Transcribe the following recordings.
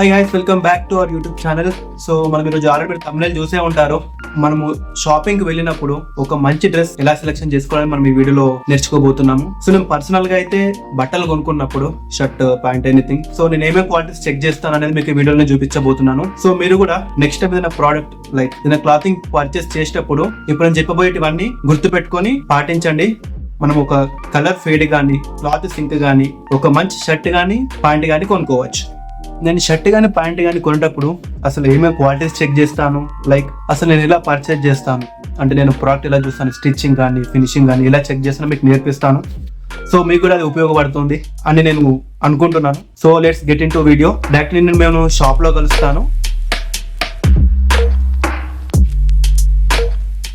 Hi guys, welcome back to our YouTube channel. So మనం ఈరోజు already మీరు thumbnail చూసే ఉంటారు. మనము షాపింగ్ కి వెళ్ళినప్పుడు ఒక మంచి డ్రెస్ ఎలా సెలెక్షన్ చేసుకోవాలని మనం ఈ వీడియోలో నేర్చుకోబోతున్నాము. సో నేను పర్సనల్ గా అయితే బట్టలు కొనుక్కున్నప్పుడు షర్ట్, ప్యాంట్, ఎనీథింగ్, సో నేను ఏమేమి క్వాలిటీస్ చెక్ చేస్తాను అనేది మీకు ఈ వీడియోలో చూపించబోతున్నాను. సో మీరు కూడా నెక్స్ట్ టైం ఏదైనా ప్రోడక్ట్ లైక్ ఏదైనా క్లాతింగ్ పర్చేస్ చేసేటప్పుడు ఇప్పుడు నేను చెప్పబోయేటివన్నీ గుర్తు పెట్టుకొని పాటించండి. మనం ఒక కలర్ ఫేడ్ కానీ, క్లాత్ సింక్ కానీ, ఒక మంచి షర్ట్ కానీ, ప్యాంట్ కానీ కొనుక్కోవచ్చు. నేను షర్ట్ కానీ, ప్యాంట్ కానీ కొనేటప్పుడు అసలు ఏమేమి క్వాలిటీస్ చెక్ చేస్తాను, లైక్ అసలు నేను ఎలా పర్చేజ్ చేస్తాను అంటే నేను ప్రోడక్ట్ ఎలా చూస్తాను, స్టిచ్చింగ్ కానీ, ఫినిషింగ్ కానీ ఎలా చెక్ చేస్తానో మీకు నేర్పిస్తాను. సో మీకు కూడా అది ఉపయోగపడుతుంది అని నేను అనుకుంటున్నాను. So let's get in to video. Directly నేను మేము షాప్లో కలుస్తాను.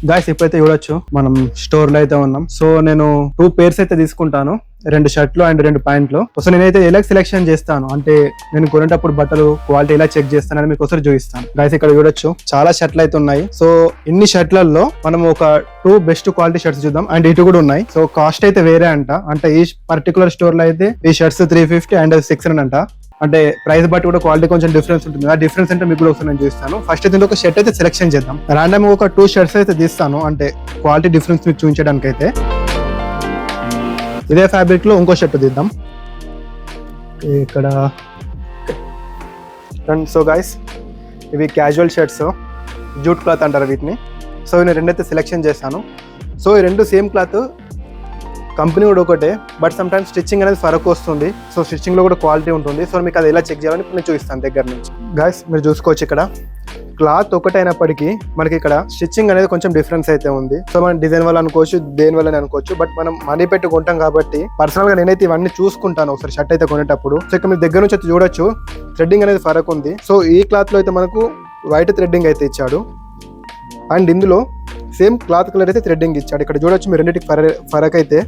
గాయస్, ఇప్పుడైతే చూడొచ్చు మనం స్టోర్లో అయితే ఉన్నాం. సో నేను 2 pairs అయితే తీసుకుంటాను, 2 షర్ట్లు అండ్ 2 ప్యాంట్లు. సో నేనైతే ఎలా సెలెక్షన్ చేస్తాను అంటే నేను కొనేటప్పుడు బట్టలు క్వాలిటీ ఎలా చెక్ చేస్తానని మీకు ఒకసారి చూపిస్తాను. గాయస్, ఇక్కడ చూడొచ్చు చాలా షర్ట్లు అయితే ఉన్నాయి. సో ఇన్ని షర్ట్లలో మనం ఒక 2 బెస్ట్ క్వాలిటీ షర్ట్స్ చూద్దాం. అండ్ ఇటు కూడా ఉన్నాయి. సో కాస్ట్ అయితే వేరే అంటే ఈ పర్టికులర్ స్టోర్ లో అయితే ఈ షర్ట్స్ 350 అండ్ 600 అంట. అంటే ప్రైస్ బట్టి కూడా క్వాలిటీ కొంచెం డిఫరెన్స్ ఉంటుంది. ఆ డిఫరెన్స్ అంటే మీకు ఒకసారి నేను చూస్తాను. ఫస్ట్ అయితే ఒక షర్ట్ అయితే సెలెక్షన్ చేద్దాం. రాండమ్ ఒక 2 షర్ట్స్ అయితే తీస్తాను, అంటే క్వాలిటీ డిఫరెన్స్ మీకు చూపించడానికి అయితే. ఇదే ఫ్యాబ్రిక్ లో ఇంకో షర్ట్ తీద్దాం ఇక్కడ. సో గైస్, ఇవి క్యాజువల్ షర్ట్స్, జూట్ క్లాత్ అంటారు వీటిని. సో నేను 2 అయితే సెలెక్షన్ చేశాను. సో ఈ 2 సేమ్ క్లాత్, కంపెనీ కూడా ఒకటే, బట్ సమ్ టైమ్స్ స్టిచ్చింగ్ అనేది ఫరక్ వస్తుంది. సో స్టిచ్చింగ్ లో కూడా క్వాలిటీ ఉంటుంది. సో మీకు అది ఎలా చెక్ చేయాలని ఇప్పుడు నేను చూపిస్తాను దగ్గర నుంచి. గైస్, మీరు చూసుకోవచ్చు ఇక్కడ క్లాత్ ఒకటే అయినప్పటికీ మనకి ఇక్కడ స్టిచ్చింగ్ అనేది కొంచెం డిఫరెన్స్ అయితే ఉంది. సో మనం డిజైన్ వల్ల అనుకోవచ్చు, దేని వల్ల అనుకోవచ్చు, బట్ మనం మనీ పెట్టి కొంటాం కాబట్టి పర్సనల్ గా నేనైతే ఇవన్నీ చూసుకుంటాను ఒకసారి షర్ట్ అయితే కొనేటప్పుడు. సో ఇక్కడ మీ దగ్గర నుంచి అయితే చూడొచ్చు థ్రెడ్డింగ్ అనేది ఫరక్ ఉంది. సో ఈ క్లాత్ లో అయితే మనకు వైట్ థ్రెడ్డింగ్ అయితే ఇచ్చాడు, అండ్ ఇందులో సేమ్ క్లాత్ కలర్ అయితే థ్రెడ్డింగ్ ఇచ్చాడు. ఇక్కడ చూడొచ్చు మీరు రెండింటికి ఫరక్ అయితే.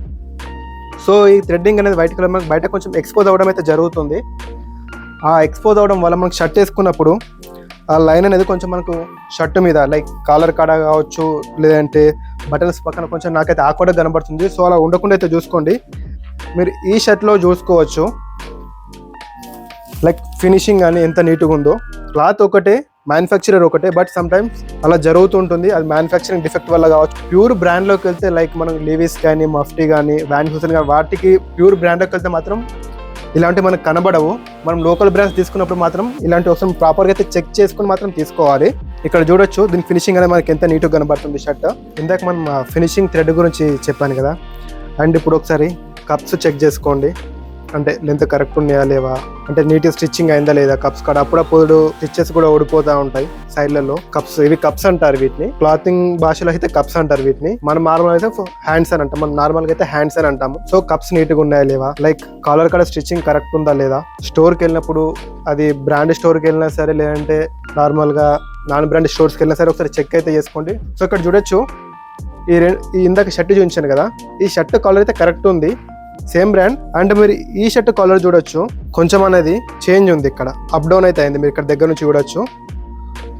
సో ఈ థ్రెడ్డింగ్ అనేది వైట్ కలర్ మనకు బయట కొంచెం ఎక్స్పోజ్ అవ్వడం అయితే జరుగుతుంది. ఆ ఎక్స్పోజ్ అవ్వడం వల్ల మనకు షర్ట్ వేసుకున్నప్పుడు ఆ లైన్ అనేది కొంచెం మనకు షర్ట్ మీద లైక్ కాలర్ కాడ కావచ్చు, లేదంటే బటన్స్ పక్కన కొంచెం నాకైతే ఆక్వర్డ్గా కనబడుతుంది. సో అలా ఉండకుండా అయితే చూసుకోండి. మీరు ఈ షర్ట్లో చూసుకోవచ్చు లైక్ ఫినిషింగ్ కానీ ఎంత నీట్గా ఉందో. క్లాత్ ఒకటే, మ్యానుఫ్యాక్చరర్ ఒకటే, బట్ సమ్ టైమ్స్ అలా జరుగుతుంటుంది. అది మ్యానుఫ్యాక్చరింగ్ డిఫెక్ట్ వల్ల కావచ్చు. ప్యూర్ బ్రాండ్లోకి వెళ్తే లైక్ మనం లీవిస్ కానీ, మఫ్టీ కానీ, వ్యాన్ హూసెన్ కానీ, వాటికి ప్యూర్ బ్రాండ్లోకి వెళ్తే మాత్రం ఇలాంటివి మనకు కనబడవు. మనం లోకల్ బ్రాండ్స్ తీసుకున్నప్పుడు మాత్రం ఇలాంటి అవసరం ప్రాపర్గా అయితే చెక్ చేసుకుని మాత్రం తీసుకోవాలి. ఇక్కడ చూడొచ్చు దీని ఫినిషింగ్ అనేది మనకి ఎంత నీట్గా కనబడుతుంది షర్ట్. ఇందాక మనం ఫినిషింగ్ థ్రెడ్ గురించి చెప్పాను కదా. అండ్ ఇప్పుడు ఒకసారి కప్స్ చెక్ చేసుకోండి, అంటే లెంత్ కరెక్ట్ ఉన్నాయా లేవా, అంటే నీట్గా స్టిచ్చింగ్ అయిందా లేదా. కప్స్ కాడ అప్పుడప్పుడు స్టిచెస్ కూడా ఓడిపోతూ ఉంటాయి సైడ్లలో. కప్స్, ఇవి కప్స్ అంటారు వీటిని. క్లాతింగ్ భాషలో అయితే కప్స్ అంటారు వీటిని. మనం నార్మల్ అయితే హ్యాండ్స్ అని అంటాం, మనం నార్మల్ గా అయితే హ్యాండ్స్ అని అంటాము. సో కప్స్ నీట్ గా ఉన్నాయా లేవా, లైక్ కాలర్ కాడ స్టిచ్చింగ్ కరెక్ట్ ఉందా లేదా. స్టోర్ కి వెళ్ళినప్పుడు, అది బ్రాండ్ స్టోర్ కి వెళ్ళినా సరే, లేదంటే నార్మల్ గా నాన్ బ్రాండ్ స్టోర్స్ కి వెళ్ళినా సరే ఒకసారి చెక్ అయితే చేసుకోండి. సో ఇక్కడ చూడొచ్చు ఈ ఇందాక షర్ట్ చూపించాను కదా, ఈ షర్ట్ కాలర్ అయితే కరెక్ట్ ఉంది, సేమ్ బ్రాండ్. అండ్ మీరు ఈ షర్ట్ కాలర్ చూడొచ్చు కొంచెం అనేది చేంజ్ ఉంది, ఇక్కడ అప్ డౌన్ అయితే అయింది. మీరు ఇక్కడ దగ్గర నుంచి చూడొచ్చు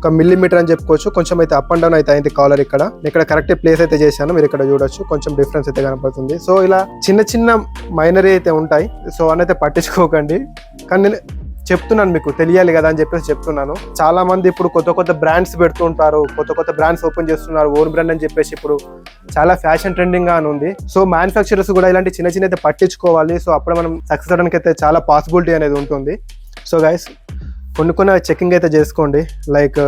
1 మిల్లీమీటర్ అని చెప్పుకోవచ్చు. కొంచెం అయితే అప్ అండ్ డౌన్ అయితే అయింది కాలర్. ఇక్కడ కరెక్ట్ ప్లేస్ అయితే చేశాను, మీరు ఇక్కడ చూడొచ్చు కొంచెం డిఫరెన్స్ అయితే కనపడుతుంది. సో ఇలా చిన్న చిన్న మైనరీ అయితే ఉంటాయి. సో అనైతే పట్టించుకోకండి, కానీ నేను చెప్తున్నాను మీకు తెలియాలి కదా అని చెప్పేసి చెప్తున్నాను. చాలా మంది ఇప్పుడు కొత్త బ్రాండ్స్ పెడుతుంటారు, కొత్త బ్రాండ్స్ ఓపెన్ చేస్తున్నారు, ఓన్ బ్రాండ్ అని చెప్పేసి ఇప్పుడు చాలా ఫ్యాషన్ ట్రెండింగ్ గా ఉంది. సో మ్యానుఫ్యాక్చరర్స్ కూడా ఇలాంటి చిన్న అయితే పట్టించుకోవాలి. సో అప్పుడు మనం సక్సెస్ అవడానికి అయితే చాలా పాసిబిలిటీ అనేది ఉంటుంది. సో గైస్, కొన్ని చెకింగ్ అయితే చేసుకోండి, లైక్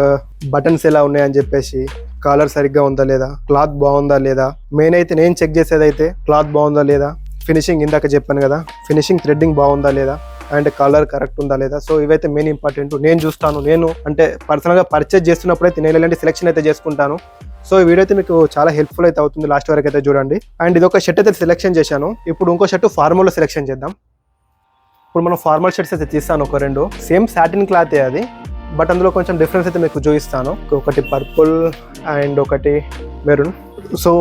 బటన్స్ ఎలా ఉన్నాయని చెప్పేసి, కాలర్ సరిగ్గా ఉందా లేదా, క్లాత్ బాగుందా లేదా. మెయిన్ అయితే నేను చెక్ చేసేది అయితే క్లాత్ బాగుందా లేదా, ఫినిషింగ్ ఇందాక చెప్పాను కదా, ఫినిషింగ్ థ్రెడ్డింగ్ బాగుందా లేదా, అండ్ కలర్ కరెక్ట్ ఉందా లేదా. సో ఇవైతే మెయిన్ ఇంపార్టెంట్. నేను చూస్తాను, నేను అంటే పర్సనల్గా పర్చేజ్ చేస్తున్నప్పుడు అయితే నేను ఇలాంటి సెలెక్షన్ అయితే చేసుకుంటాను. సో ఈ వీడియో అయితే మీకు చాలా హెల్ప్ఫుల్ అయితే అవుతుంది, లాస్ట్ వరకు అయితే చూడండి. అండ్ ఇది ఒక షర్ట్ అయితే సెలెక్షన్ చేశాను. ఇప్పుడు ఇంకో షర్ట్ ఫార్మల్లో సెలెక్షన్ చేద్దాం. ఇప్పుడు మనం ఫార్మల్ షర్ట్స్ అయితే తీస్తాను, ఒక 2 సేమ్ సాటిన్ క్లాతే అది, బట్ అందులో కొంచెం డిఫరెన్స్ అయితే మీకు చూపిస్తాను. ఒకటి పర్పుల్ అండ్ ఒకటి మెరూన్. సో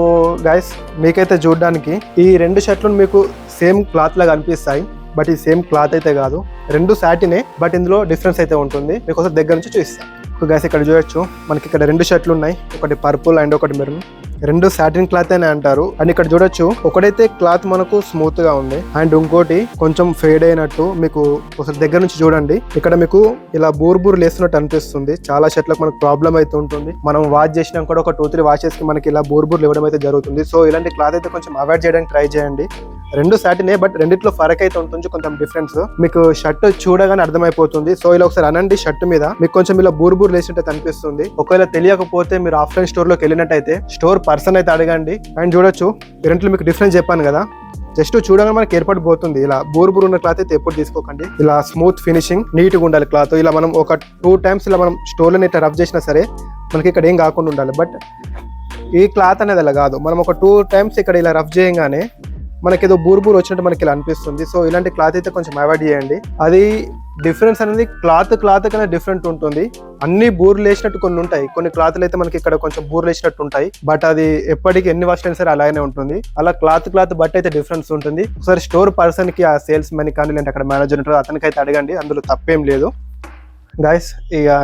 గైస్, మీకైతే చూడడానికి ఈ 2 షర్ట్లు మీకు సేమ్ క్లాత్ లాగా అనిపిస్తాయి, బట్ ఈ సేమ్ క్లాత్ అయితే కాదు. 2 సాటినే, బట్ ఇందులో డిఫరెన్స్ అయితే ఉంటుంది. మీకు ఒకసారి దగ్గర నుంచి చూపిస్తాను. గైస్, ఇక్కడ చూడొచ్చు మనకి ఇక్కడ 2 షర్ట్లు ఉన్నాయి, ఒకటి పర్పుల్ అండ్ ఒకటి మెరూన్. రెండు సాటిన్ క్లాత్ అని అంటారు. అండ్ ఇక్కడ చూడొచ్చు, ఒకటైతే క్లాత్ మనకు స్మూత్ గా ఉంది అండ్ ఇంకోటి కొంచెం ఫేడ్ అయినట్టు. మీకు ఒకసారి దగ్గర నుంచి చూడండి, ఇక్కడ మీకు ఇలా బూర్ లేస్తున్నట్టు అనిపిస్తుంది. చాలా షర్ట్లకు మనకు ప్రాబ్లం అయితే ఉంటుంది. మనం వాష్ చేసినా కూడా ఒక 2-3 వాషెస్ కి మనకి ఇలా బూర్ ఇవ్వడం అయితే జరుగుతుంది. సో ఇలాంటి క్లాత్ అయితే కొంచెం అవాయిడ్ చేయడానికి ట్రై చేయండి. రెండు సాటినే, బట్ రెండిట్లో ఫరక్ అయితే ఉంటుంది, కొంచెం డిఫరెన్స్ మీకు షర్ట్ చూడగానే అర్థమైపోతుంది. సో ఇలా ఒకసారి అనండి, షర్ట్ మీద మీకు కొంచెం ఇలా బూర్ లేసినట్టు అనిపిస్తుంది. ఒకవేళ తెలియకపోతే మీరు ఆఫ్లైన్ స్టోర్ లోకి వెళ్ళినట్టయితే స్టోర్ పర్సన్ అయితే అడగండి. అండ్ చూడొచ్చు, రెంట్లో మీకు డిఫరెన్స్ చెప్పాను కదా, జస్ట్ చూడగానే మనకి ఏర్పడిపోతుంది. ఇలా బూర్ ఉన్న క్లాత్ అయితే ఎప్పుడు తీసుకోకండి. ఇలా స్మూత్ ఫినిషింగ్, నీట్ గా ఉండాలి క్లాత్. ఇలా మనం ఒక 2 times ఇలా మనం స్టోర్ లో ఇట్లా రబ్ చేసినా సరే మనకి ఇక్కడ ఏం కాకుండా ఉండాలి. బట్ ఈ క్లాత్ అనేది అలా కాదు, మనం ఒక 2 times ఇక్కడ ఇలా రబ్ చేయగానే మనకి ఏదో బూర్ వచ్చినట్టు మనకి ఇలా అనిపిస్తుంది. సో ఇలాంటి క్లాత్ అయితే కొంచెం అవాయిడ్ చేయండి. అది డిఫరెన్స్ అనేది క్లాత్ కన్నా డిఫరెంట్ ఉంటుంది. అన్ని బూర్లు వేసినట్టు కొన్ని ఉంటాయి, కొన్ని క్లాత్లు అయితే మనకి ఇక్కడ కొంచెం బూర్లు వేసినట్టు ఉంటాయి. బట్ అది ఎప్పటికీ ఎన్ని వాష్ అయినా సరే అలాగే ఉంటుంది. అలా క్లాత్ బట్ అయితే డిఫరెన్స్ ఉంటుంది. ఒకసారి స్టోర్ పర్సన్ కి, ఆ సేల్స్ మెన్ కానీ లేదంటే అక్కడ మేనేజర్ ఉంటారో అతనికి అయితే అడగండి, అందులో తప్పేం లేదు. గైస్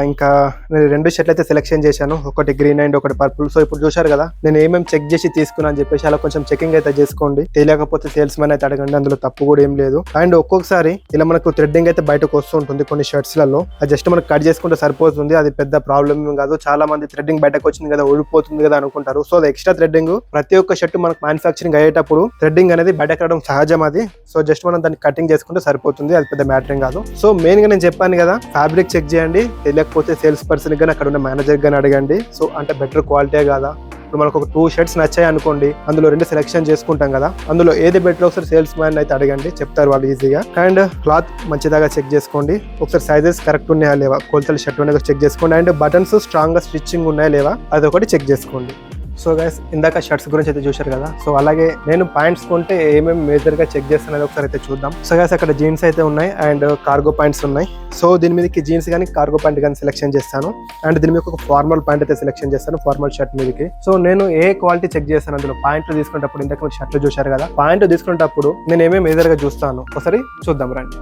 ఇంకా నేను 2 షర్ట్లు అయితే సెలెక్షన్ చేశాను, ఒకటి గ్రీన్ అండ్ ఒకటి పర్పుల్. సో ఇప్పుడు చూశారు కదా నేను ఏమేమి చెక్ చేసి తీసుకున్నా అని చెప్పేసి, అలా కొంచెం చెకింగ్ అయితే చేసుకోండి. తెలియకపోతే సేల్స్ మెన్ అయితే అడగండి, అందులో తప్పు కూడా ఏం లేదు. అండ్ ఒక్కొక్కసారి ఇలా మనకు థ్రెడ్డింగ్ అయితే బయటకు వస్తూ ఉంటుంది కొన్ని షర్ట్స్ లలో. అది జస్ట్ మనకు కట్ చేసుకుంటే సరిపోతుంది, అది పెద్ద ప్రాబ్లమ్ కాదు. చాలా మంది థ్రెడ్డింగ్ బయటకు వచ్చింది కదా, ఊడిపోతుంది కదా అనుకుంటారు. సో అది ఎక్స్ట్రా థ్రెడ్డింగ్, ప్రతి ఒక్క షర్ట్ మనకు మ్యానుఫ్యాక్చరింగ్ అయ్యేటప్పుడు థ్రెడ్డింగ్ అనేది బయటకు రావడం సహజం అది. సో జస్ట్ మనం దాన్ని కటింగ్ చేసుకుంటే సరిపోతుంది, అది పెద్ద మ్యాటరింగ్ కాదు. సో మెయిన్ గా నేను చెప్పాను కదా, ఫ్యాబ్రిక్ చెక్ చేయండి, తెలియకపోతే సేల్స్ పర్సన్ గానీ అక్కడ ఉన్న మేనేజర్ గానీ అడగండి. సో అంటే బెటర్ క్వాలిటీ కదా. ఇప్పుడు మనకు ఒక 2 షర్ట్స్ నచ్చాయి అనుకోండి, అందులో 2 సెలెక్షన్ చేసుకుంటాం కదా, అందులో ఏది బెటర్ ఒకసారి సేల్స్ మ్యాన్ అయితే అడగండి, చెప్తారు వాళ్ళు ఈజీగా. అండ్ క్లాత్ మంచిదాగా చెక్ చేసుకోండి, ఒకసారి సైజెస్ కరెక్ట్ ఉన్నాయా లేవా, కొలతలు షర్ట్ ఉన్నాయో చెక్ చేసుకోండి. అండ్ బటన్స్ స్ట్రాంగ్ గా స్టిచ్చింగ్ ఉన్నాయా లేవా అది ఒకటి చెక్ చేసుకోండి. సో గైస్ ఇందాక షర్ట్స్ గురించి అయితే చూశారు కదా. సో అలాగే నేను ప్యాంట్స్ కొంటే ఏమేమి మేజర్ గా చెక్ చేస్తానది ఒకసారి అయితే చూద్దాం. సో గైస్ అక్కడ జీన్స్ అయితే ఉన్నాయి అండ్ కార్గో ప్యాంట్స్ ఉన్నాయి. సో దీని మీదకి జీన్స్ కానీ కార్గో ప్యాంట్ కానీ సెలెక్షన్ చేస్తాను. అండ్ దీని మీద ఒక ఫార్మల్ ప్యాంట్ అయితే సెలెక్షన్ చేస్తాను, ఫార్మల్ షర్ట్ మీదకి. సో నేను ఏ క్వాలిటీ చెక్ చేస్తాను అందులో, ప్యాంట్లు తీసుకునేటప్పుడు ఇందాక షర్ట్లు చూశారు కదా, ప్యాంట్ తీసుకునేటప్పుడు నేను ఏమేమి మేజర్ గా చూస్తాను ఒకసారి చూద్దాం రండి.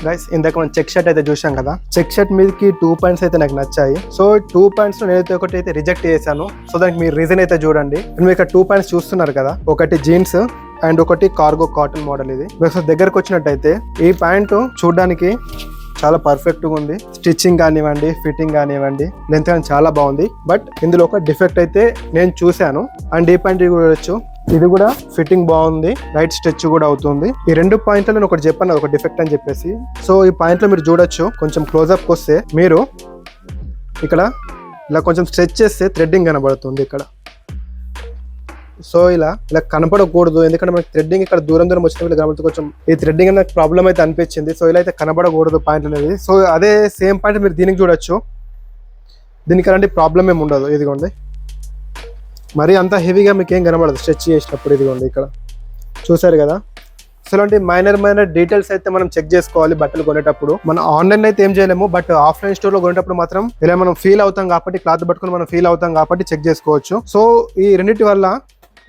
గైస్ ఇందాక మనం చెక్ షర్ట్ అయితే చూసాం కదా, చెక్ షర్ట్ మీదకి 2 పాయింట్స్ అయితే నాకు నచ్చాయి. సో 2 పాయింట్స్ లో నేనైతే ఒకటి అయితే రిజెక్ట్ చేశాను. సో దానికి మీరు రీజన్ అయితే చూడండి. మీరు ఇక్కడ 2 పాయింట్స్ చూస్తున్నారు కదా, ఒకటి జీన్స్ అండ్ ఒకటి కార్గో కాటన్ మోడల్. ఇది మీరు దగ్గరకు వచ్చినట్టయితే ఈ ప్యాంటు చూడడానికి చాలా పర్ఫెక్ట్ గా ఉంది, స్టిచ్చింగ్ కానివ్వండి, ఫిట్టింగ్ కానివ్వండి, లెంత్ కానీ చాలా బాగుంది. బట్ ఇందులో ఒక డిఫెక్ట్ అయితే నేను చూశాను. అండ్ ఈ ప్యాంట్ చూడొచ్చు, ఇది కూడా ఫిట్టింగ్ బాగుంది, లైట్ స్ట్రెచ్ కూడా అవుతుంది. ఈ 2 పాయింట్లలో నేను ఒకటి చెప్పాను, ఒక డిఫెక్ట్ అని చెప్పేసి. సో ఈ పాయింట్ లో మీరు చూడొచ్చు, కొంచెం క్లోజ్అప్ వస్తే మీరు ఇక్కడ ఇలా కొంచెం స్ట్రెచ్ చేస్తే థ్రెడ్డింగ్ కనబడుతుంది ఇక్కడ. సో ఇలా కనపడకూడదు, ఎందుకంటే మనకి థ్రెడ్డింగ్ ఇక్కడ దూరం వచ్చినప్పుడు కనబడుతుంది. కొంచెం ఈ థ్రెడ్డింగ్ అనేది ప్రాబ్లం అయితే అనిపించింది. సో ఇలా అయితే కనబడకూడదు పాయింట్ అనేది. సో అదే సేమ్ పాయింట్ మీరు దీనికి చూడొచ్చు, దీనికి అలాంటి ప్రాబ్లం ఏమి ఉండదు. ఇదిగోండి, మరి అంత హెవీగా మీకు ఏం కనబడదు స్ట్రెచ్ చేసినప్పుడు. ఇదిగోండి ఇక్కడ చూసారు కదా. సో ఇలాంటి మైనర్ డీటెయిల్స్ అయితే మనం చెక్ చేసుకోవాలి బట్టలు కొనేటప్పుడు. మనం ఆన్లైన్ అయితే ఏం చేయలేము, బట్ ఆఫ్లైన్ స్టోర్ లో కొనేటప్పుడు మాత్రం ఇలా మనం ఫీల్ అవుతాం కాబట్టి, క్లాత్ పట్టుకుని మనం ఫీల్ అవుతాం కాబట్టి చెక్ చేసుకోవచ్చు. సో ఈ రెండింటి వల్ల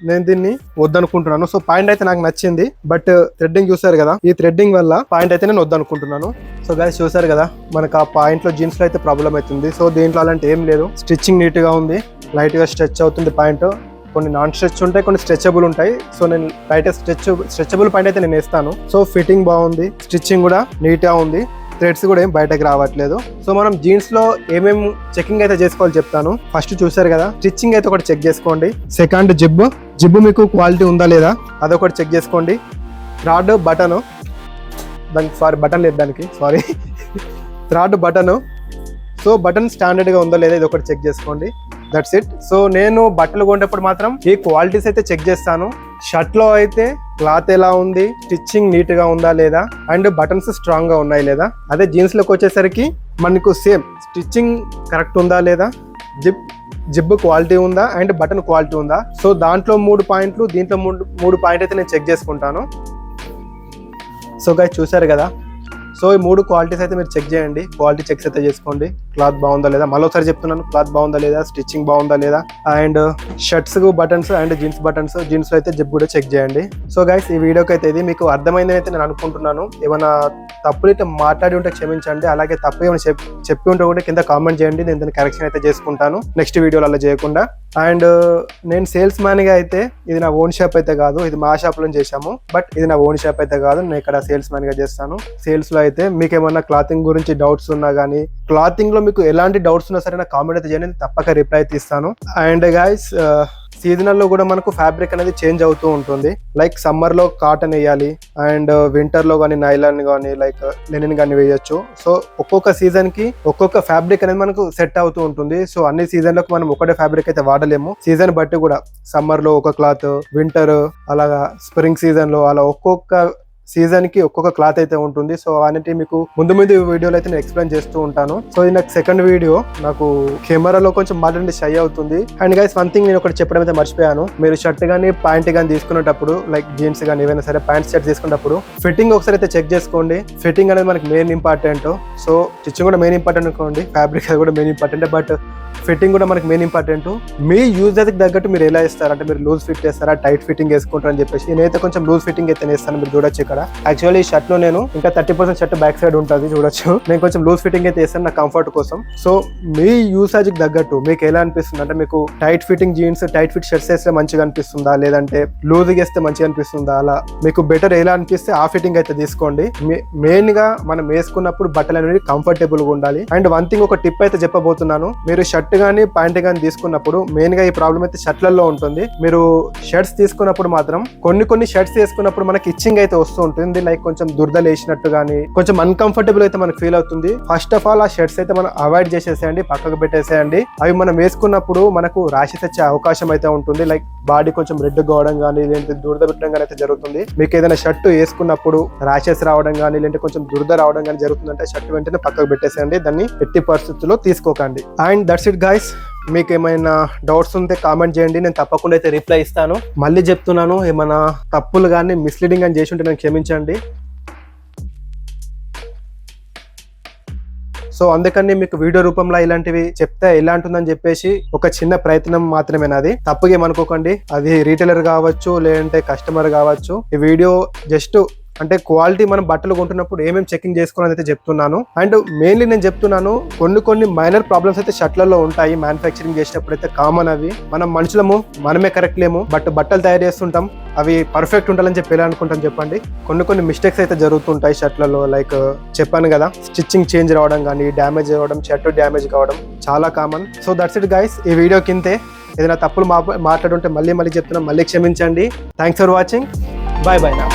నేను దీన్ని వద్దనుకుంటున్నాను. సో పాయింట్ అయితే నాకు నచ్చింది, బట్ థ్రెడ్డింగ్ చూసారు కదా, ఈ థ్రెడ్డింగ్ వల్ల పాయింట్ అయితే నేను వద్దనుకుంటున్నాను. సో గైస్ చూసారు కదా, మనకు ఆ పాయింట్ లో జీన్స్ లో అయితే ప్రాబ్లం అవుతుంది. సో దీంట్లో అలాంటి ఏం లేదు, స్టిచ్చింగ్ నీట్ గా ఉంది, లైట్ గా స్ట్రెచ్ అవుతుంది పాయింట్. కొన్ని నాన్ స్ట్రెచ్ ఉంటాయి, కొన్ని స్ట్రెచబుల్ ఉంటాయి. సో నేను లైట్ స్ట్రెచబుల్ పాయింట్ అయితే నేను వేస్తాను. సో ఫిట్టింగ్ బాగుంది, స్టిచ్చింగ్ కూడా నీట్ గా ఉంది, థ్రెడ్స్ కూడా ఏం బయటకు రావట్లేదు. సో మనం జీన్స్ లో ఏమేమి చెకింగ్ అయితే చేసుకోవాలి చెప్తాను. ఫస్ట్ చూసారు కదా, స్టిచ్చింగ్ అయితే ఒకటి చెక్ చేసుకోండి. సెకండ్ జిబ్బు మీకు క్వాలిటీ ఉందా లేదా అదొకటి చెక్ చేసుకోండి. థర్డ్ బటన్, దానికి బటన్ లేదు దానికి, third button. So button standard గా ఉందా లేదా ఇది ఒకటి చెక్ చేసుకోండి. That's it. సో నేను బట్టలు కొనేటప్పుడు మాత్రం ఈ క్వాలిటీస్ అయితే చెక్ చేస్తాను. షర్ట్ లో అయితే క్లాత్ ఎలా ఉంది, స్టిచ్చింగ్ నీట్ గా ఉందా లేదా, అండ్ బటన్స్ స్ట్రాంగ్ గా ఉన్నాయి లేదా. అదే జీన్స్ లోకి వచ్చేసరికి మనకు సేమ్ స్టిచ్చింగ్ కరెక్ట్ ఉందా లేదా, జిబ్ క్వాలిటీ ఉందా, అండ్ బటన్ క్వాలిటీ ఉందా. సో దాంట్లో 3 పాయింట్లు, దీంట్లో 3 పాయింట్ అయితే నేను చెక్ చేసుకుంటాను. సో గైస్ చూసారు కదా, సో ఈ 3 క్వాలిటీస్ అయితే మీరు చెక్ చేయండి, క్వాలిటీ చెక్స్ అయితే చేసుకోండి, క్లాత్ బాగుందా లేదా. మళ్ళీ ఒకసారి చెప్తున్నాను, క్లాత్ బాగుందా లేదా, స్టిచ్చింగ్ బాగుందా లేదా, and shirts buttons and jeans buttons, jeans లో అయితే జిప్ కూడా చెక్ చేయండి. సో గైస్ ఈ వీడియోకి అయితే ఇది మీకు అర్థమైందని అయితే నేను అనుకుంటున్నాను. ఏమైనా తప్పులు అయితే మాట్లాడి ఉంటే క్షమించండి, అలాగే తప్పు ఏమైనా చెప్పి ఉంటే కూడా కింద కామెంట్ చేయండి, నేను దాన్ని కరెక్షన్ అయితే చేసుకుంటాను నెక్స్ట్ వీడియోలో అలా చేయకుండా. అండ్ నేను సేల్స్ మ్యాన్ గా అయితే ఇది నా ఓన్ షాప్ అయితే కాదు, ఇది మా షాప్ లో చేసాము, బట్ ఇది నా ఓన్ షాప్ అయితే కాదు, నేను ఇక్కడ సేల్స్ మ్యాన్ గా చేస్తాను. సేల్స్ లో అయితే మీకు ఏమన్నా క్లాతింగ్ గురించి డౌట్స్ ఉన్నా కానీ, క్లాతింగ్ లో మీకు ఎలాంటి డౌట్స్ ఉన్నా సరే నాకు కామెంట్ అయితే చేయండి, తప్పక రిప్లై అయితే ఇస్తాను. అండ్ గైస్ సీజనల్ లో కూడా మనకు ఫ్యాబ్రిక్ అనేది చేంజ్ అవుతూ ఉంటుంది. లైక్ సమ్మర్ లో కాటన్ వేయాలి, అండ్ వింటర్ లో కానీ నైలాన్ కానీ లైక్ లెనిన్ కానీ వేయొచ్చు. సో ఒక్కొక్క సీజన్ కి ఒక్కొక్క ఫ్యాబ్రిక్ అనేది మనకు సెట్ అవుతూ ఉంటుంది. సో అన్ని సీజన్ లకు మనం ఒకటే ఫ్యాబ్రిక్ అయితే వాడలేము, సీజన్ బట్టి కూడా సమ్మర్ లో ఒక క్లాత్, వింటర్ అలాగా స్ప్రింగ్ సీజన్ లో అలా ఒక్కొక్క సీజన్ కి ఒక్కొక్క క్లాత్ అయితే ఉంటుంది. సో అన్నిటి మీకు ముందు వీడియోలో అయితే నేను ఎక్స్ప్లెయిన్ చేస్తూ ఉంటాను. సో ఇది నాకు సెకండ్ వీడియో, నాకు కెమెరాలో కొంచెం మాట్లాడి షై అవుతుంది. అండ్ గైస్ వన్ థింగ్ నేను ఒకటి చెప్పడం అయితే మర్చిపోయాను, మీరు షర్ట్ కానీ ప్యాంట్ కానీ తీసుకునేటప్పుడు లైక్ జీన్స్ కానీ ఏవైనా సరే ప్యాంట్ షర్ట్ తీసుకునేటప్పుడు ఫిట్టింగ్ ఒకసారి అయితే చెక్ చేసుకోండి. ఫిట్టింగ్ అనేది మనకి మెయిన్ ఇంపార్టెంట్. సో స్టిచ్చింగ్ కూడా మెయిన్ ఇంపార్టెంట్ అనుకోండి, ఫ్యాబ్రిక్ అది కూడా మెయిన్ ఇంపార్టెంట్, బట్ ఫిట్టింగ్ కూడా మనకి మెయిన్ ఇంపార్టెంట్. మీ యూజర్కి తగ్గట్టు మీరు ఎలా ఇస్తారు అంటే, మీరు లూజ్ ఫిట్ చేస్తారా, టైట్ ఫిట్టింగ్ వేసుకుంటారని చెప్పేసి నేనైతే కొంచెం లూజ్ ఫిట్టింగ్ అయితే వేస్తాను, మీరు చూడొచ్చు. ఇక్కడ యాక్చువల్లీ ఈ షర్ట్ లో నేను ఇంకా 30% షర్ట్ బ్యాక్ సైడ్ ఉంటుంది చూడొచ్చు, నేను కొంచెం లూజ్ ఫిట్టింగ్ అయితే వేస్తాను నా కంఫర్ట్ కోసం. సో మీ యూసేజ్ కి తగ్గట్టు మీకు ఎలా అనిపిస్తుంది అంటే, మీకు tight fitting jeans tight fit shirts వేస్తే మంచిగా అనిపిస్తుందా, లేదంటే లూజ్ వేస్తే మంచిగా అనిపిస్తుందా, అలా మీకు బెటర్ ఎలా అనిపిస్తే ఆ ఫిట్టింగ్ అయితే తీసుకోండి. మెయిన్ గా మనం వేసుకున్నప్పుడు బట్టలు అనేవి కంఫర్టబుల్ గా ఉండాలి. అండ్ వన్ థింగ్ ఒక టిప్ అయితే చెప్పబోతున్నాను, మీరు షర్ట్ కానీ ప్యాంట్ కానీ తీసుకున్నప్పుడు మెయిన్ గా ఈ ప్రాబ్లం అయితే షర్ట్లలో ఉంటుంది. మీరు షర్ట్స్ తీసుకున్నప్పుడు మాత్రం కొన్ని షర్ట్స్ తీసుకున్నప్పుడు మనకి ఇచ్చింగ్ అయితే వస్తూ ఉంటుంది, లైక్ కొంచెం దురదలు వేసినట్టు కానీ కొంచెం అన్కంఫర్టబుల్ అయితే మనకు ఫీల్ అవుతుంది. ఫస్ట్ ఆఫ్ ఆల్ ఆ షర్ట్స్ అయితే మనం అవాయిడ్ చేసేసేయండి, పక్కకు పెట్టేసేయండి. అవి మనం వేసుకున్నప్పుడు మనకు ర్యాషెస్ వచ్చే అవకాశం అయితే ఉంటుంది, లైక్ బాడీ కొంచెం రెడ్ కావడం కానీ లేదంటే దురద పెట్టడం కానీ అయితే జరుగుతుంది. మీకు ఏదైనా షర్ట్ వేసుకున్నప్పుడు ర్యాషెస్ రావడం కానీ లేదంటే కొంచెం దురద రావడం కానీ జరుగుతుందంటే షర్ట్ వెంటనే పక్కకు పెట్టేసేయండి, దాన్ని ఎట్టి పరిస్థితుల్లో తీసుకోకండి. అండ్ దట్స్ ఇట్ గైస్, మీకు ఏమైనా డౌట్స్ ఉంటే కామెంట్ చేయండి, నేను తప్పకుండా అయితే రిప్లై ఇస్తాను. మళ్ళీ చెప్తున్నాను, ఏమైనా తప్పులు కానీ మిస్లీడింగ్ అని చేసి ఉంటే నేను క్షమించండి. సో అందుకని మీకు వీడియో రూపంలో ఇలాంటివి చెప్తే ఎలా ఉంటుందని చెప్పేసి ఒక చిన్న ప్రయత్నం మాత్రమే నాది, తప్పుగా ఏమనుకోకండి. అది రీటైలర్ కావచ్చు లేదంటే కస్టమర్ కావచ్చు, ఈ వీడియో జస్ట్ అంటే క్వాలిటీ మనం బట్టలు కొంటున్నప్పుడు ఏమేమి చెకింగ్ చేసుకోవాలని అయితే చెప్తున్నాను. అండ్ మెయిన్లీ నేను చెప్తున్నాను, కొన్ని మైనర్ ప్రాబ్లమ్స్ అయితే షర్ట్లలో ఉంటాయి మ్యానుఫ్యాక్చరింగ్ చేసినప్పుడు అయితే కామన్. అవి మనం మనుషులము, మనమే కరెక్ట్ లేము, బట్ బట్టలు తయారు చేస్తుంటాం, అవి పర్ఫెక్ట్ ఉండాలని చెప్పి ఎలా అనుకుంటాం చెప్పండి. కొన్ని మిస్టేక్స్ అయితే జరుగుతుంటాయి షర్ట్లలో, లైక్ చెప్పాను కదా, స్టిచ్చింగ్ చేంజ్ రావడం కానీ, డ్యామేజ్ అవ్వడం, షర్ట్ డ్యామేజ్ కావడం చాలా common. So that's it guys, ఈ వీడియో కిందే ఏదైనా తప్పులు మాట్లాడుంటే మళ్ళీ చెప్తున్నాం, మళ్ళీ క్షమించండి. Thanks for watching, bye bye నా.